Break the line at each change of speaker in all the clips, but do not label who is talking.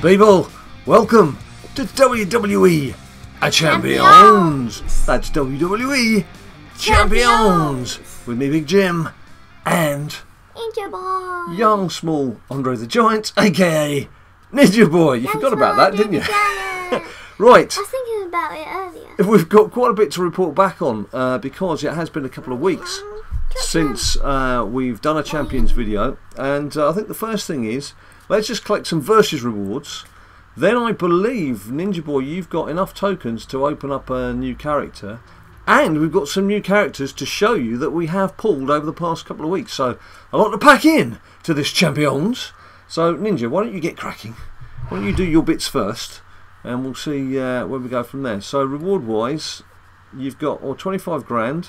people, welcome to WWE Champions. That's WWE Champions with me, Big Jim, and
Ninja Boy.
young, small Andre the Giant, aka Ninja Boy. You forgot about that, didn't you? Right.
I was thinking about it earlier.
We've got quite a bit to report back on because it has been a couple of weeks since we've done a Champions video, and I think the first thing is let's just collect some versus rewards. Then I believe, Ninja Boy, you've got enough tokens to open up a new character, and we've got some new characters to show you that we have pulled over the past couple of weeks. So a lot to pack in to this Champions. So Ninja, why don't you get cracking? Why don't you do your bits first, and we'll see where we go from there. So reward wise, you've got 25 grand.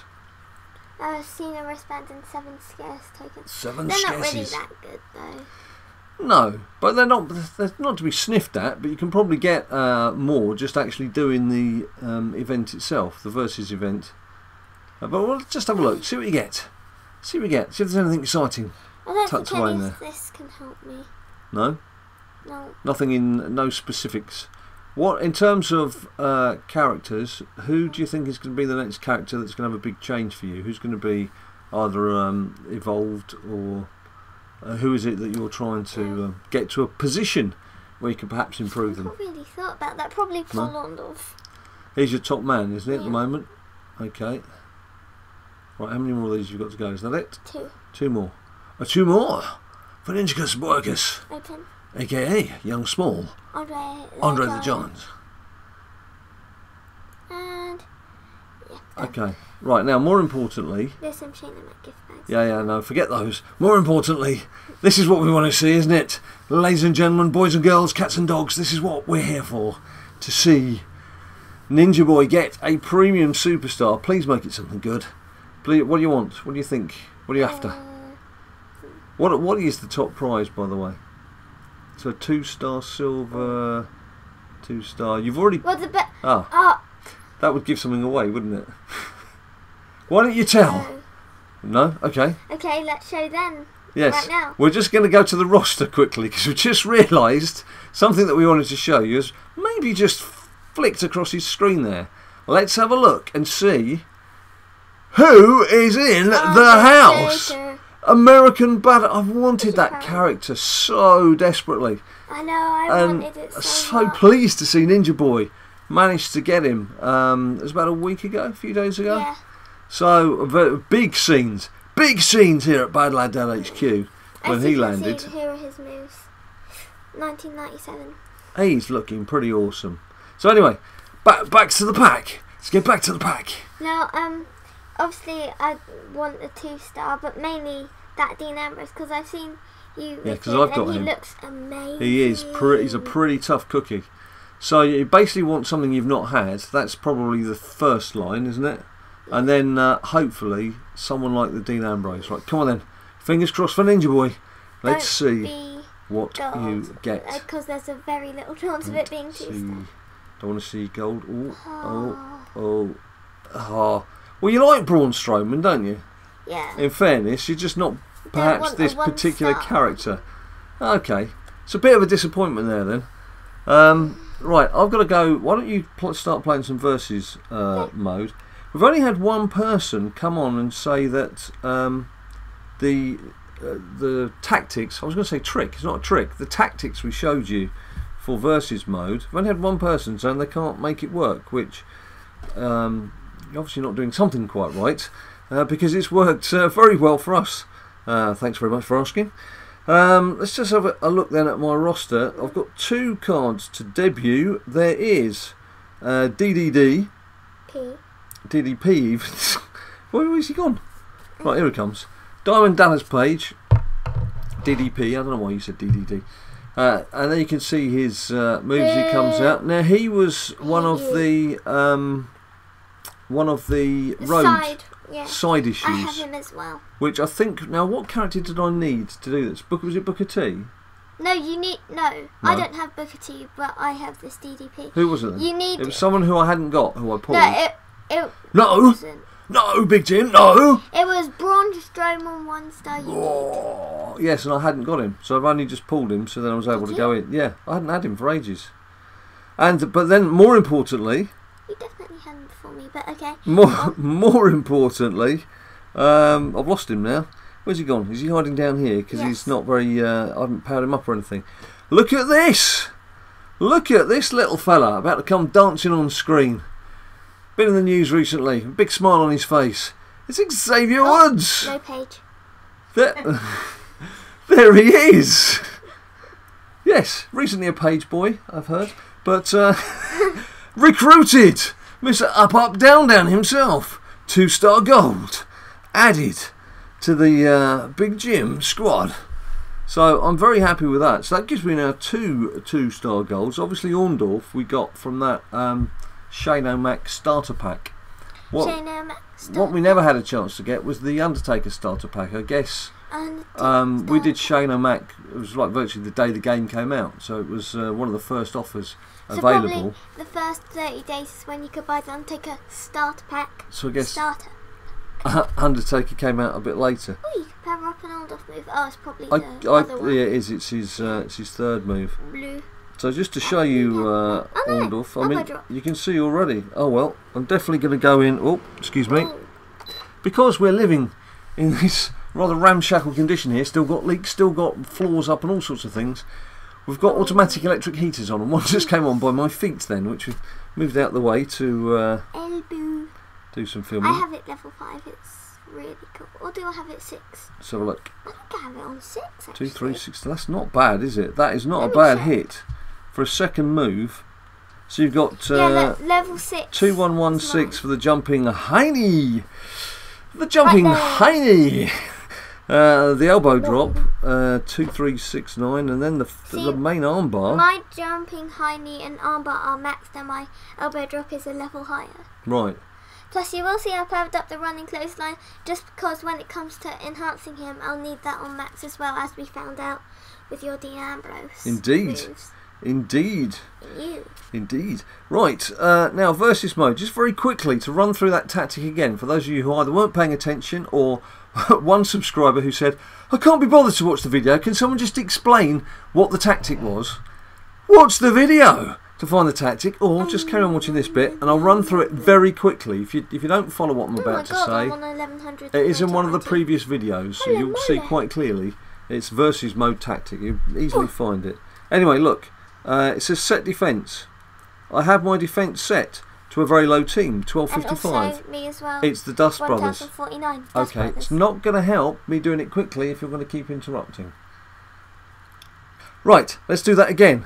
Cena wristband and 7 scarce tokens.
7
They're
scarces.
not really that good though.
No, but they're not to be sniffed at. But you can probably get more just actually doing the event itself, the versus event. But we'll just have a look, see what you get. See what you get. See if there's anything exciting.
I don't
tucked
think
away
any
in
of
there.
this can help me.
No,
No.
nothing in no specifics. What in terms of characters? Who do you think is going to be the next character that's going to have a big change for you? Who's going to be either evolved or who is it that you're trying to get to a position where you can perhaps improve them?
I've not really thought about that. Probably Orlandov.
He's your top man, isn't it, at the
Yeah.
moment? Okay. Right, how many more of these you've got to go? Is that it?
2.
2 more. 2 more for Ninjacus Borgus,
Open.
aka Young Small, Andre the Giant.
And yeah.
Okay. Right, now more importantly,
There's some Shane and Mac gift bags.
yeah, no, forget those. More importantly, this is what we want to see, isn't it? Ladies and gentlemen, boys and girls, cats and dogs, this is what we're here for. To see Ninja Boy get a premium superstar. Please make it something good. Please, what do you want? What do you think? What are you after? What is the top prize, by the way? So 2-star silver, 2-star. You've already.
What's the bet?
Ah, that would give something away, wouldn't it? Why don't you tell? No? Okay.
Okay, let's show then.
Yes.
Right now.
We're just going to go to the roster quickly because we just realised something that we wanted to show you has maybe just flicked across his screen there. Let's have a look and see who is in the house. American Bad. I've wanted that character so desperately.
I know, I wanted it so much.
Pleased to see Ninja Boy managed to get him. It was about a week ago, a few days ago.
Yeah.
So big scenes here at BadLadDad HQ when he landed.
Here are his moves. 1997.
He's looking pretty awesome. So anyway, back to the pack. Let's get back to the pack.
Now, obviously I want a 2-star, but mainly that Dean Ambrose because I've seen you.
Yeah, because I've got him.
He looks amazing.
He is. He's a pretty tough cookie. So you basically want something you've not had. That's probably the first line, isn't it? And then hopefully someone like the Dean Ambrose. Right, come on then. Fingers crossed for Ninja Boy. Let's see what you get.
Because there's a very little chance of it being 2-star.
Don't want to see gold. Oh. Well, you like Braun Strowman, don't you?
Yeah.
In fairness, you're just not perhaps this particular
1-star.
character. Okay. It's a bit of a disappointment there then. Right, I've got to go. Why don't you start playing some versus mode? We've only had one person come on and say that the tactics. I was going to say trick. It's not a trick. The tactics we showed you for versus mode. We've only had one person saying they can't make it work, which you're obviously not doing something quite right because it's worked very well for us. Thanks very much for asking. Let's just have a look then at my roster. I've got 2 cards to debut. There is DDD. DDP even. Where is he gone? Right, here he comes. Diamond Dallas Page. DDP. I don't know why you said DDD. And then you can see his moves he comes out. Now he was one of the side issues.
I have him as well.
Which I think. Now, what character did I need to do this? Was it Booker T?
No, you need no. I don't have Booker T, but I have this DDP.
Who was it then?
You need.
It was someone who I hadn't got, who I pulled.
No, it
No.
wasn't.
No, Big Jim, no!
It was Braun Strowman 1-star unique.
Oh, yes, and I hadn't got him, so I've only just pulled him, so then I was able to go in. Yeah, I hadn't had him for ages. But then, more importantly...
You definitely hadn't for me, but okay.
More importantly, I've lost him now. Where's he gone? Is he hiding down here? Because he's not very... I haven't powered him up or anything. Look at this! Look at this little fella about to come dancing on screen. Been in the news recently. A big smile on his face. It's Xavier Woods.
No page.
There he is. Yes, recently a page boy, I've heard. But recruited. Mr. Up, Up, Down, Down himself. 2-star gold. Added to the Big Jim squad. So I'm very happy with that. So that gives me now 2 2-star golds. Obviously Orndorff we got from that... Shane Mac starter pack. What we never had a chance to get was the Undertaker starter pack. I guess we did Shane Mac. It was like virtually the day the game came out, so it was one of the first offers available.
Probably the first 30 days is when you could buy the Undertaker starter pack.
So I guess Undertaker came out a bit later.
Oh, you could power up an Orndorff move. Oh, it's probably the other one.
Yeah, it is. It's his third move.
Blue.
So just to show you Orndorff, I mean, you can see already. Oh well, I'm definitely going to go in. Oh, excuse me, because we're living in this rather ramshackle condition here. Still got leaks, still got floors up, and all sorts of things. We've got automatic electric heaters on, and one just came on by my feet then, which we moved out the way to do some filming.
I have it level 5. It's really cool. Or do I have it 6?
Let's have a look.
I think I have it on 6. Actually.
2, 3, 6. That's not bad, is it? That is not a bad hit. For a second move, so you've got
level 6
2116 for the jumping Heine, the elbow drop 2369, and then the main armbar.
My jumping Heine and armbar are maxed, and my elbow drop is a level higher.
Right.
Plus, you will see I powered up the running clothesline just because when it comes to enhancing him, I'll need that on max as well, as we found out with your Dean Ambrose.
Indeed.
Moves.
Indeed. Right, now versus mode. Just very quickly to run through that tactic again for those of you who either weren't paying attention or one subscriber who said, I can't be bothered to watch the video. Can someone just explain what the tactic was? Watch the video to find the tactic, or just carry on watching this bit and I'll run through it very quickly. If you don't follow what I'm about to say,
I'm on 1100
it is in one of the previous videos, so you'll see quite clearly it's versus mode tactic. You'll easily find it. Anyway, look. It says set defence. I have my defence set to a very low team, 1255.
And also me as well.
It's the Dust Brothers.
1049.
Okay, it's not going to help me doing it quickly if you're going to keep interrupting. Right, let's do that again.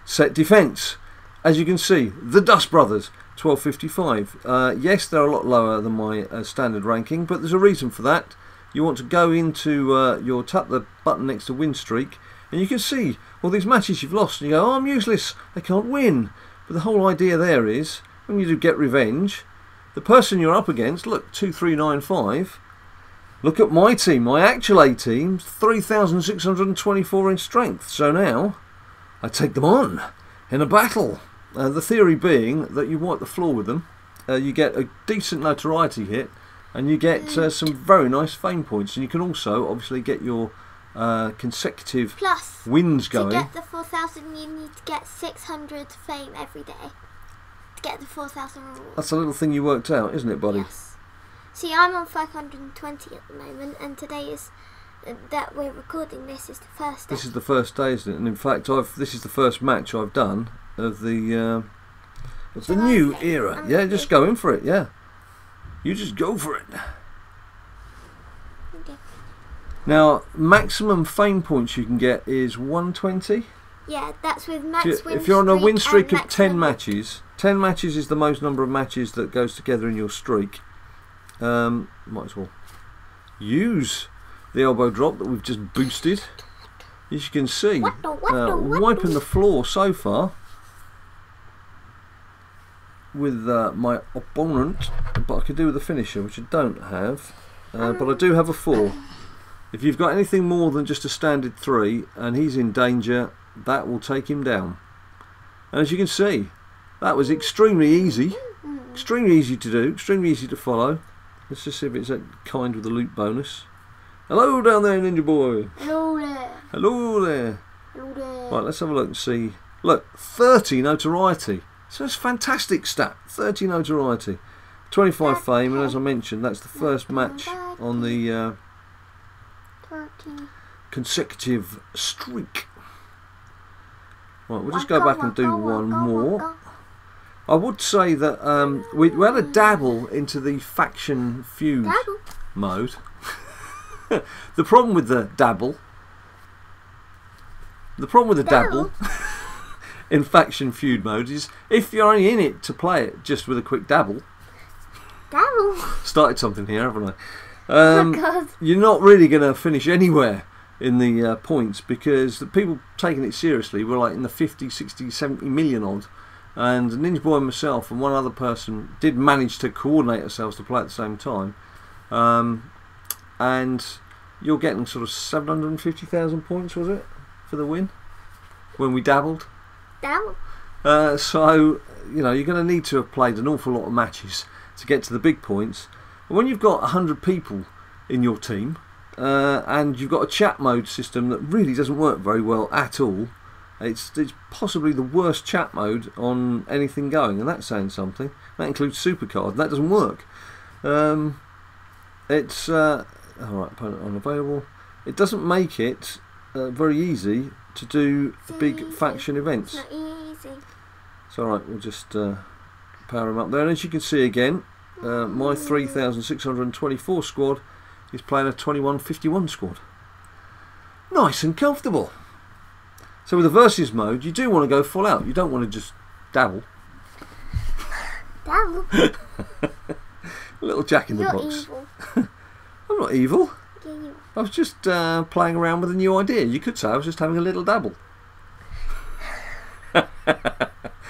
Set defence. As you can see, the Dust Brothers, 1255. Yes, they're a lot lower than my standard ranking, but there's a reason for that. You want to go into tap the button next to win streak, and you can see all these matches you've lost, and you go, oh, I'm useless, I can't win. But the whole idea there is, when you do get revenge, the person you're up against, look, 2395, look at my team, my actual A team, 3,624 in strength. So now, I take them on in a battle. The theory being that you wipe the floor with them, you get a decent notoriety hit, and you get some very nice fame points, and you can also obviously get your consecutive wins going.
To get the 4,000 you need to get 600 fame every day to get the 4,000 reward.
That's a little thing you worked out, isn't it, buddy?
Yes. See, I'm on 520 at the moment, and today is that we're recording this is the first day.
This is the first day, isn't it? And in fact, this is the first match I've done of the new era. Yeah, just go in for it. Yeah, you just go for it.
Okay.
Now, maximum fame points you can get is 120.
Yeah, that's with max win.
If you're on a win streak of 10 matches, 10 matches is the most number of matches that goes together in your streak. Might as well use the elbow drop that we've just boosted. As you can see, wiping the floor so far with my opponent, but I could do with a finisher, which I don't have, but I do have a 4. If you've got anything more than just a standard 3 and he's in danger, that will take him down. And as you can see, that was extremely easy to do, extremely easy to follow. Let's just see if it's that kind with the loot bonus. Hello down there, Ninja Boy.
Hello there.
Hello there.
Hello there.
Right, let's have a look and see. Look, 30 notoriety. So it's a fantastic stat. 30 notoriety. 25 fame, and as I mentioned, that's the first match on the consecutive streak. Right, we'll just go back and do one more. I would say that we had a dabble into the faction feud mode. The problem with the dabble in faction feud mode is if you're only in it to play it just with a quick dabble. Started something here, haven't I?
Oh God.
You're not really going to finish anywhere in the points, because the people taking it seriously were like in the 50, 60, 70 million odd, and Ninja Boy and myself and one other person did manage to coordinate ourselves to play at the same time, and you're getting sort of 750,000 points, was it, for the win when we dabbled? So you know, you're going to need to have played an awful lot of matches to get to the big points. And when you've got 100 people in your team, and you've got a chat mode system that really doesn't work very well at all, it's possibly the worst chat mode on anything going, and that's saying something. That includes Supercard, and that doesn't work. It's alright, opponent unavailable. It doesn't make it very easy to do big faction events.
It's not easy.
It's alright, we'll just power him up there, and as you can see again, my 3,624 squad is playing a 2151 squad. Nice and comfortable. So with the versus mode, you do want to go full out. You don't want to just dabble.
Dabble?
A little Jack in the Box.
Evil.
I'm not evil.
Yeah, you
I was just playing around with a new idea. You could say I was just having a little dabble.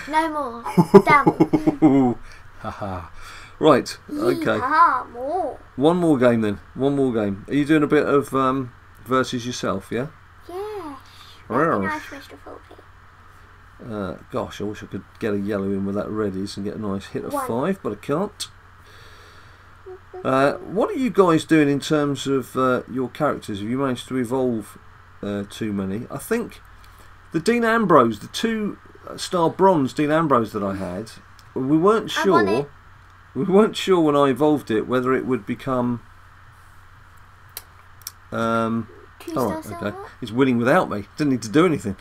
No more. Dabble.
Haha. Right, okay.
More.
One more game then. One more game. Are you doing a bit of versus yourself, yeah?
Yeah.
Rrr.
Nice Mr. Faulty.
Gosh, I wish I could get a yellow in with that reddies and get a nice hit of 5, but I can't. What are you guys doing in terms of your characters? Have you managed to evolve too many? I think the Dean Ambrose, the 2-star bronze Dean Ambrose that I had, we weren't sure. We weren't sure when I evolved it whether it would become. Alright, okay. He's winning without me. Didn't need to do anything.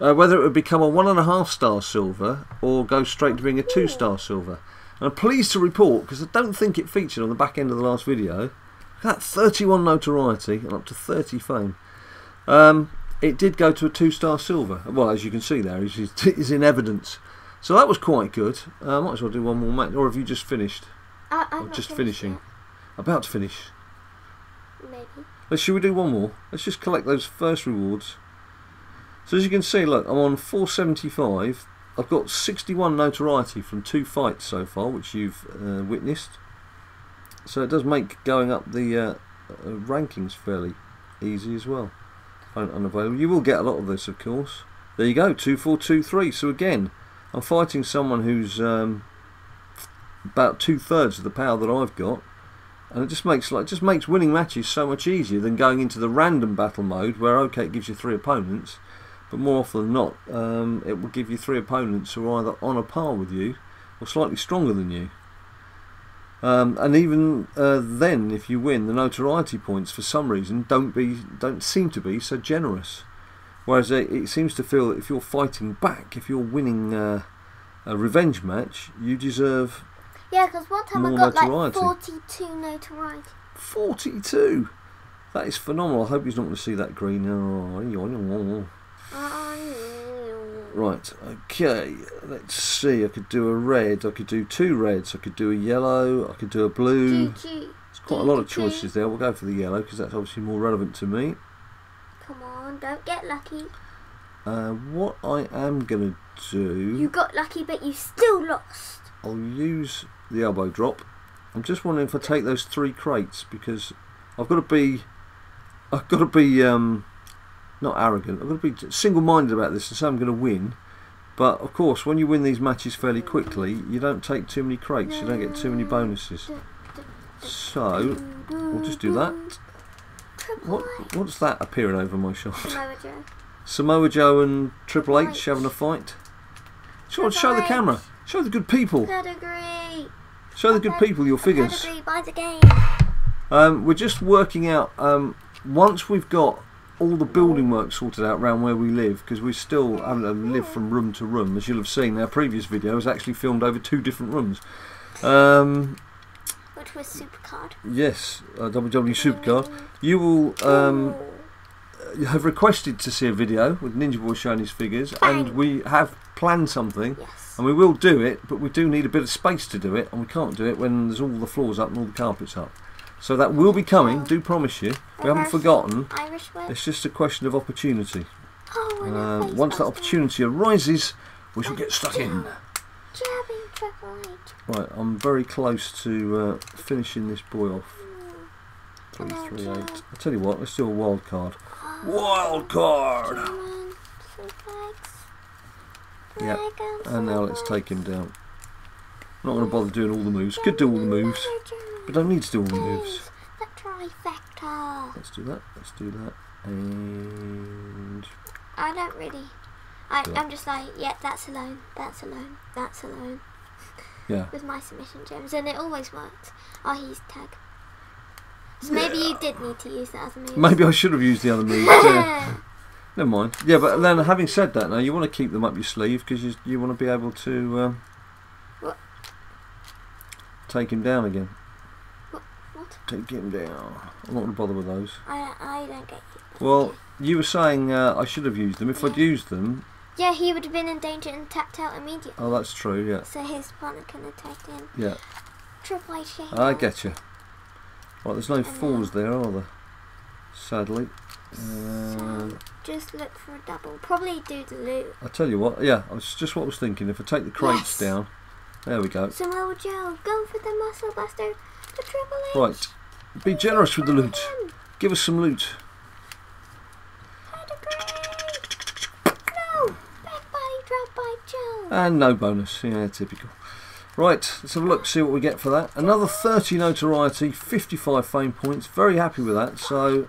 Whether it would become a 1.5-star silver or go straight to being a 2-star silver. And I'm pleased to report, because I don't think it featured on the back end of the last video, that 31 notoriety and up to 30 fame. It did go to a 2-star silver. Well, as you can see there, is in evidence. So that was quite good. Might as well do one more match. Or have you just finished?
I'm
just finishing. About to finish.
Maybe.
Should we do one more? Let's just collect those first rewards. So as you can see, look, I'm on 475. I've got 61 notoriety from 2 fights so far, which you've witnessed. So it does make going up the rankings fairly easy as well. Unavailable. You will get a lot of this, of course. There you go, 2423. So again, I'm fighting someone who's about 2/3 of the power that I've got, and it just makes winning matches so much easier than going into the random battle mode, where okay, it gives you 3 opponents, but more often than not, it will give you 3 opponents who are either on a par with you or slightly stronger than you. And even then, if you win, the notoriety points for some reason don't seem to be so generous. Whereas it seems to feel that if you're fighting back, if you're winning a revenge match, you deserve.
Yeah, because one time I got
notoriety.
like 42 notoriety.
42? That is phenomenal. I hope he's not going to see that green. Right, okay, let's see. I could do a red, I could do 2 reds, I could do a yellow, I could do a blue. There's quite a lot of choices there. We'll go for the yellow because that's obviously more relevant to me.
Come on, don't get lucky.
What I am going to do...
You got lucky, but you still lost.
I'll use the elbow drop. I'm just wondering if I take those 3 crates, because I've got to be not arrogant. I've got to be single-minded about this and say I'm going to win. But of course, when you win these matches fairly quickly, you don't take too many crates. You don't get too many bonuses. So we'll just do that. What's that appearing over my shoulder?
Samoa Joe.
Samoa Joe and Triple H having a fight. Show the camera. Show the good people.
Pedigree.
Show the good people your figures.
Pedigree by the game.
We're just working out. Once we've got all the building work sorted out around where we live, because we still having to live from room to room, as you'll have seen. Our previous video was actually filmed over 2 different rooms.
Which was Supercard.
Yes, WWE Supercard. You will have requested to see a video with Ninja Boy showing his figures, and we have planned something, and we will do it, but we do need a bit of space to do it, and we can't do it when there's all the floors up and all the carpets up. So that will be coming, do promise you. We haven't forgotten. It's just a question of opportunity. Once that opportunity arises, we shall get stuck in. Right, I'm very close to finishing this boy off. 23.8. I'll tell you what, let's do a wild card. Wild card! Yep, and now let's take him down. I'm not going to bother doing all the moves. Could do all the moves, but don't need to do all the moves. Let's do that, and...
I don't really... I'm just like, yeah, that's alone, that's alone, that's alone.
Yeah.
With my submission gems, and it always works. Oh, he's tag. So maybe you did need to use the other moves.
Maybe I should have used the other moves. Never mind. Yeah, but then having said that, now you want to keep them up your sleeve because you want to be able to take him down again.
What?
Take him down. I'm not going to bother with those.
I don't get you.
Well, you were saying I should have used them. If I'd used them...
Yeah, he would have been in danger and tapped out immediately.
Oh, that's true, yeah.
So his partner can attack him.
Yeah.
Triple H.
I get you. Right, there's no falls there, are there? Sadly.
So just look for a double. Probably do the loot.
I tell you what, yeah, that's just what I was thinking. If I take the crates down, there we go.
Samoa Joe, go for the muscle buster. The Triple H.
Right, be generous with the loot. Give us some loot.
No, back body drop by Joe.
And no bonus, yeah, typical. Right, let's have a look, see what we get for that. Another 30 notoriety, 55 fame points. Very happy with that. So,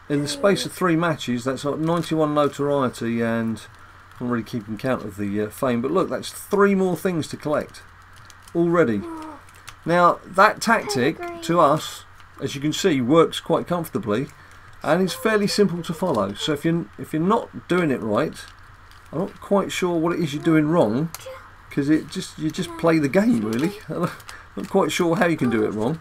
in the space of 3 matches, that's like 91 notoriety, and I'm really keeping count of the fame. But look, that's 3 more things to collect already. Now, that tactic, to us, as you can see, works quite comfortably, and is fairly simple to follow. So if you're not doing it right, I'm not quite sure what it is you're doing wrong. Because you just play the game, really. I'm not quite sure how you can do it wrong.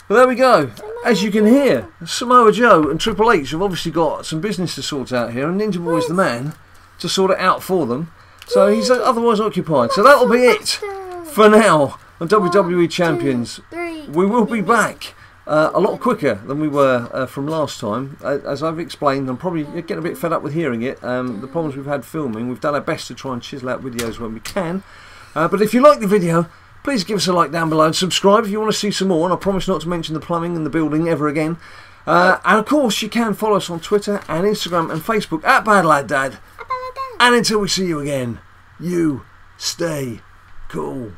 But there we go. As you can hear, Samoa Joe and Triple H have obviously got some business to sort out here, and Ninja Boy's the man to sort it out for them. So he's otherwise occupied. So that'll be it for now on WWE Champions. We will be back a lot quicker than we were from last time. As I've explained, I'm probably getting a bit fed up with hearing it. The problems we've had filming, we've done our best to try and chisel out videos when we can. But if you like the video, please give us a like down below and subscribe if you want to see some more. And I promise not to mention the plumbing and the building ever again. And of course, you can follow us on Twitter and Instagram and Facebook at BadLadDad. And until we see you again, you stay cool.